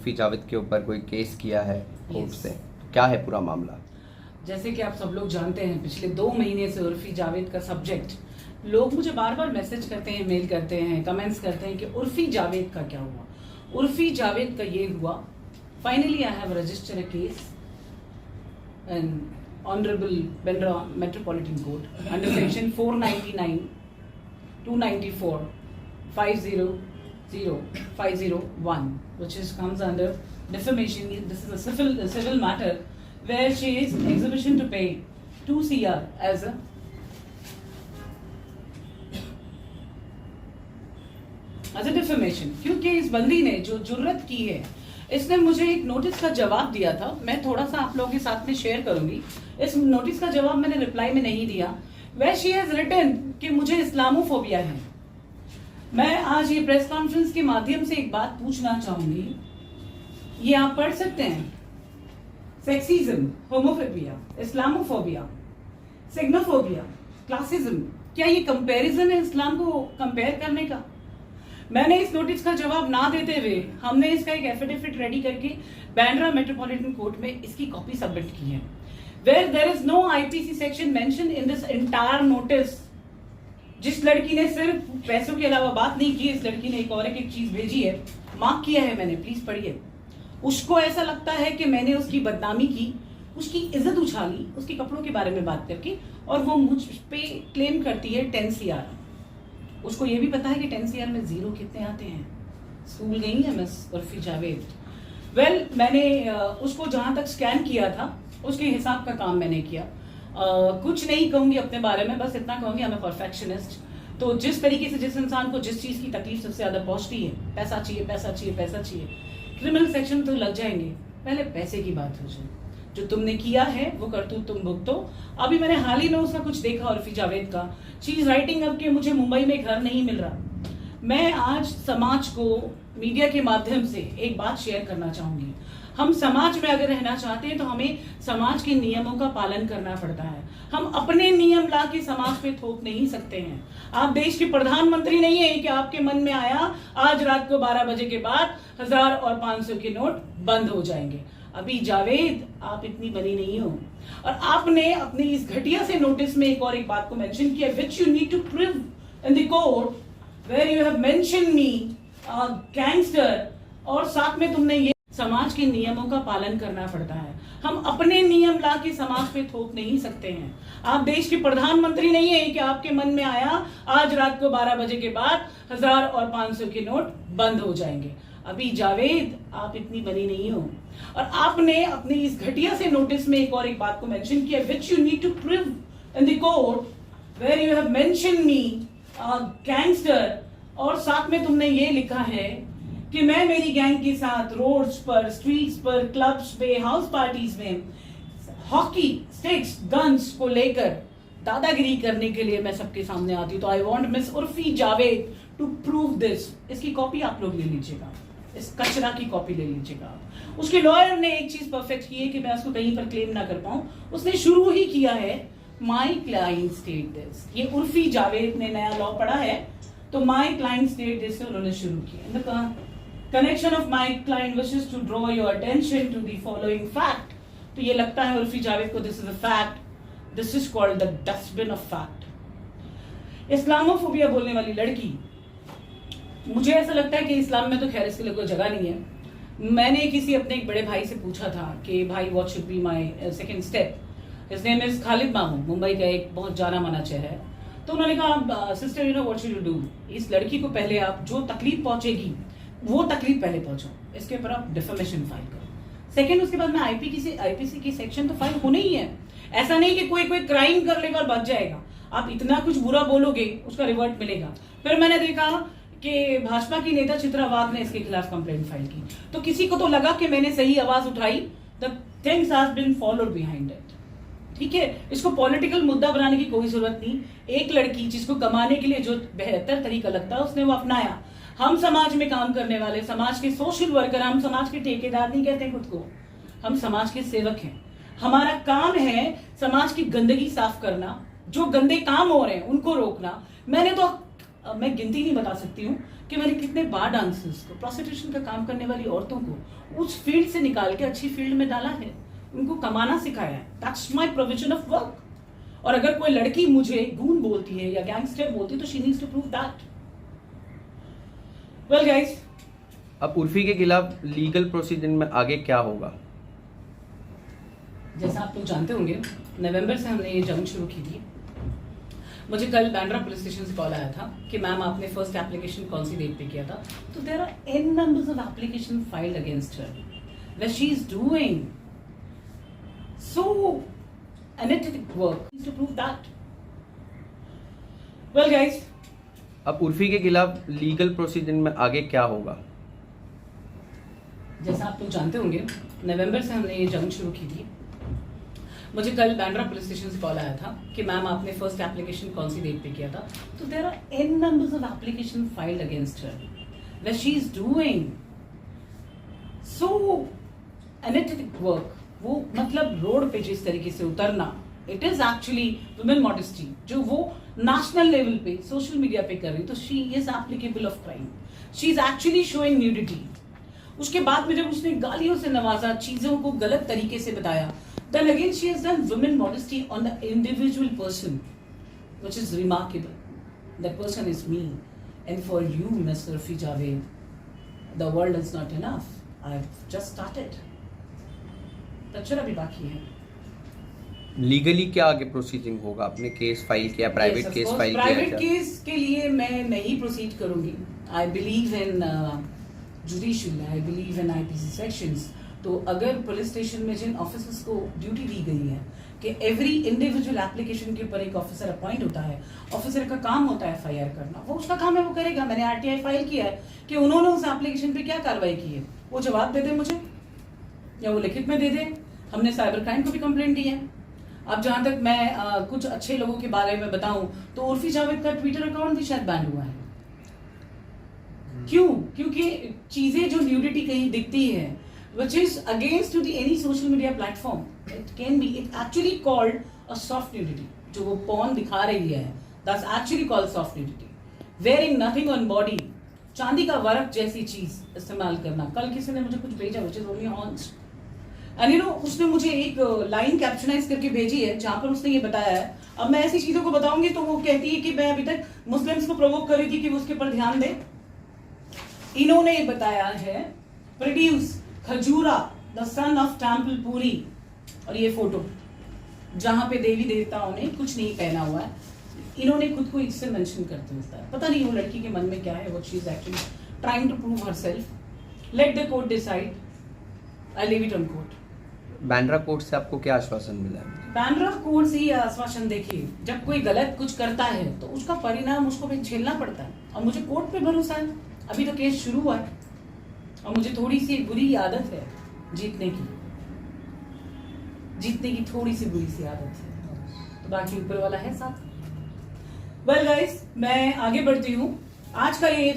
उर्फी जावेद के ऊपर कोई केस किया है कोर्ट से, क्या है पूरा मामला? जैसे कि आप सब लोग जानते हैं, पिछले 2 महीने से उर्फी जावेद का सब्जेक्ट लोग मुझे बार बार मैसेज करते हैं, मेल करते हैं, कमेंट्स करते हैं कि उर्फी जावेद का क्या हुआ, उर्फी जावेद का ये हुआ। Finally I have registered a case in honourable Bandra metropolitan court under section 499, 294, 501, which comes under defamation. This is a civil matter where she is exhibition to pay 2 CR as a defamation. क्योंकि इस बंदी ने जो जुर्रत की है, इसने मुझे एक नोटिस का जवाब दिया था, मैं थोड़ा सा आप लोगों के साथ में शेयर करूंगी। इस नोटिस का जवाब मैंने रिप्लाई में नहीं दिया। Where she has written कि मुझे इस्लामोफोबिया है। मैं आज ये प्रेस कॉन्फ्रेंस के माध्यम से एक बात पूछना चाहूंगी, ये आप पढ़ सकते हैं। सेक्सिज्म, होमोफोबिया, इस्लामोफोबिया, सिग्नोफोबिया, क्लासिज्म, क्या ये कंपैरिजन है इस्लाम को कंपेयर करने का? मैंने इस नोटिस का जवाब ना देते हुए हमने इसका एक एफिडेविट रेडी करके बांद्रा मेट्रोपॉलिटन कोर्ट में इसकी कॉपी सबमिट की है। Where there is no IPC section mentioned in this entire notice। जिस लड़की ने सिर्फ पैसों के अलावा बात नहीं की, इस लड़की ने एक और एक चीज भेजी है, मार्क किया है मैंने, प्लीज पढ़िए। उसको ऐसा लगता है कि मैंने उसकी बदनामी की, उसकी इज्जत उछाली, उसके कपड़ों के बारे में बात करके, और वो मुझ पे क्लेम करती है 10 CR। उसको ये भी पता है कि 10 CR में जीरो कितने आते हैं। स्कूल गई है मिस उर्फी जावेद। वेल, मैंने उसको जहां तक स्कैन किया था उसके हिसाब का काम मैंने किया। कुछ नहीं कहूंगी अपने बारे में, बस इतना कहूंगी आई एम परफेक्शनिस्ट। तो जिस तरीके से जिस इंसान को जिस चीज की तकलीफ सबसे ज्यादा पहुंचती है, पैसा चाहिए, पैसा चाहिए, पैसा चाहिए, क्रिमिनल सेक्शन तो लग जाएंगे, पहले पैसे की बात हो जाए। जो तुमने किया है वो करतूत तुम भुगतो। अभी मैंने हाल ही में उसका कुछ देखा उर्फी जावेद का, शी इज राइटिंग अब कि मुझे मुंबई में घर नहीं मिल रहा। मैं आज समाज को मीडिया के माध्यम से एक बात शेयर करना चाहूंगी। हम समाज में अगर रहना चाहते हैं तो हमें समाज के नियमों का पालन करना पड़ता है। हम अपने नियम ला के समाज पे थोप नहीं सकते हैं। आप देश के प्रधानमंत्री नहीं है कि आपके मन में आया आज रात को 12 बजे के बाद 1000 और 500 के नोट बंद हो जाएंगे। अभी जावेद, आप इतनी बड़ी नहीं हो, और आपने अपनी इस घटिया से नोटिस में एक और एक बात को मेंशन किया, which you need to prove in the court where you have mention me gangster, और साथ में तुमने ये समाज के नियमों का पालन करना पड़ता है। हम अपने नियम ला के समाज पे थोप नहीं सकते हैं। आप देश के प्रधानमंत्री नहीं है कि आपके मन में आया आज रात को 12 बजे के बाद 1000 और 500 के नोट बंद हो जाएंगे। अभी जावेद, आप इतनी बड़ी नहीं हो, और आपने अपनी इस घटिया से नोटिस में एक और एक बात को मेंशन किया, which you need to prove in the court where you have mention me gangster, और साथ में तुमने ये लिखा है कि मैं मेरी गैंग के साथ रोड्स पर, स्ट्रीट्स पर, क्लब्स पे, हाउस पार्टीज में हॉकी स्टिक्स, गन्स को लेकर दादागिरी करने के लिए मैं सबके सामने आती हूँ। तो I want miss Urfi Javed to prove this. इसकी कॉपी आप लोग ले लीजिएगा, इस कचरा की कॉपी ले लीजिएगा। उसके लॉयर ने एक चीज परफेक्ट की है कि मैं उसको कहीं पर क्लेम ना कर पाऊं। उसने शुरू ही किया है माई क्लाइंट स्टेट दिस। ये उर्फी जावेद ने नया लॉ पढ़ा है, तो माई क्लाइंट स्टेट दिस से उन्होंने शुरू किया। Connection of my client wishes to draw your attention to the following fact. तो ये लगता है उर्फी जावेद को this is a fact, this is called the dustbin of fact. Islamophobia बोलने वाली लड़की, मुझे ऐसा लगता है कि इस्लाम में तो खैर इसके लिए कोई जगह नहीं है। मैंने किसी अपने एक बड़े भाई से पूछा था कि भाई what should be my second step. His name is Khalid मामू, मुंबई का एक बहुत जाना माना चेहरा है। तो उन्होंने कहा sister you know what should you do, इस लड़की को पहले आप जो तकलीफ पहुंचेगी वो तकलीफ पहले पहुंचो, इसके ऊपर आप डिफेमेशन फाइल करो। सेकंड, उसके बाद में आईपीसी की सेक्शन तो फाइल होने ही है। ऐसा नहीं कि कोई क्राइम कर लेगा और बच जाएगा। आप इतना कुछ बुरा बोलोगे उसका रिवर्ट मिलेगा। फिर मैंने देखा कि भाजपा की नेता चित्रावाद ने इसके खिलाफ कंप्लेंट फाइल की, तो किसी को तो लगा कि मैंने सही आवाज उठाई। The things has been followed behind it. ठीक है, इसको पॉलिटिकल मुद्दा बनाने की कोई जरूरत नहीं। एक लड़की जिसको कमाने के लिए जो बेहतर तरीका लगता है उसने वो अपनाया। हम समाज में काम करने वाले, समाज के सोशल वर्कर, हम समाज के ठेकेदार नहीं कहते खुद को, हम समाज के सेवक हैं। हमारा काम है समाज की गंदगी साफ करना, जो गंदे काम हो रहे हैं उनको रोकना। मैंने तो मैं गिनती नहीं बता सकती हूँ कि मैंने कितने बार डांसर्स को, प्रोस्टिट्यूशन का काम करने वाली औरतों को उस फील्ड से निकाल के अच्छी फील्ड में डाला है, उनको कमाना सिखाया है। That's my provision of work. और अगर कोई लड़की मुझे गून बोलती है या गैंगस्टर बोलती है तो she needs to prove that. Well guys, अब उर्फी के खिलाफ लीगल प्रोसीजर में आगे क्या होगा? जैसा आप लोग जानते होंगे, नवंबर से हमने ये जंग शुरू की थी। मुझे कल बांद्रा पुलिस स्टेशन से कॉल आया था कि मैम आपने फर्स्ट एप्लीकेशन कौन सी डेट पे किया था? तो there are n numbers of application filed against her what she is doing so analytic work to prove that. Well guys, अब उर्फी के खिलाफ लीगल प्रोसीजर में आगे क्या होगा? जैसा आप लोग जानते होंगे, नवंबर से हमने ये जंग शुरू की थी। मुझे कल बांद्रा पुलिस स्टेशन से कॉल आया था कि मैम आपने फर्स्ट एप्लीकेशन कौन सी डेट पे किया था? तो there are n numbers of application filed against her what she is doing so analytic work. वो मतलब रोड पे जिस तरीके से उतरना, it is actually women modesty जो वो नेशनल लेवल पे सोशल मीडिया पे कर रही, तो she is applicable of crime. She is actually showing nudity. उसके बाद में जब उसने गालियों से नवाजा, चीजों को गलत तरीके से बताया, then again she has done women modesty on the individual person, which is remarkable. That person is me. And for you, Mr. Urfi Javed, the world is not enough. I've just started. तच्छरा भी बाकी है। Legally क्या आगे processing होगा? आपने case file किया, private case file किया? Private case के लिए मैं नहीं प्रोसीड करूंगी। I believe in judicial, I believe in IPC sections. तो अगर पुलिस स्टेशन में जिन ऑफिसर्स को ड्यूटी दी गई है कि एवरी इंडिविजुअल एप्लीकेशन के ऊपर एक ऑफिसर अपॉइंट होता है, ऑफिसर का काम होता है एफआईआर करना, वो उसका काम है, वो करेगा। मैंने आरटीआई फाइल किया है कि उन्होंने उस एप्लीकेशन पे क्या कार्रवाई की है, वो जवाब दे दे मुझे या वो लिखित में दे दे। हमने साइबर क्राइम को भी कंप्लेंट दी है। अब जहां तक मैं कुछ अच्छे लोगों के बारे में बताऊं तो उर्फी जावेद का ट्विटर अकाउंट भी शायद बैन हुआ है। क्यों? क्योंकि चीजें जो न्यूडिटी कहीं दिखती है which is against to the any social media platform, it can be, it actually called a soft nudity. जो वो porn दिखा रही है, that's actually called soft nudity. Wearing nothing on body, चांदी का वर्क जैसी चीज इस्तेमाल करना। कल किसी ने मुझे कुछ भेजा which is only horns, and you know, उसने मुझे एक लाइन कैप्शनाइज करके भेजी है जहां पर उसने ये बताया है। अब मैं ऐसी चीजों को बताऊंगी तो वो कहती है कि मैं अभी तक मुस्लिम्स को प्रोवोक कर रही थी कि वो उसके ऊपर ध्यान दे। इन्होंने ये बताया है, produce Khajuraho the sun of temple Puri, और ये फोटो जहां पे देवी देवताओं ने कुछ नहीं पहना हुआ है, इन्होंने खुद को इससे मेंशन करते हुए। पता नहीं वो लड़की के मन में क्या है, what she is actually trying to prove herself. Let the court decide, I leave it on court. Bandra court से आपको क्या आश्वासन मिला है? बांद्रा कोर्ट से ये आश्वासन, देखिए जब कोई गलत कुछ करता है तो उसका परिणाम उसको भी झेलना पड़ता है, और मुझे कोर्ट पे भरोसा है। अभी तो केस शुरू हुआ है और मुझे थोड़ी सी बुरी आदत है जीतने की थोड़ी सी बुरी सी आदत है, तो बाकी ऊपर वाला है साथ। वेल गाइस, मैं आगे बढ़ती हूँ। आज का ये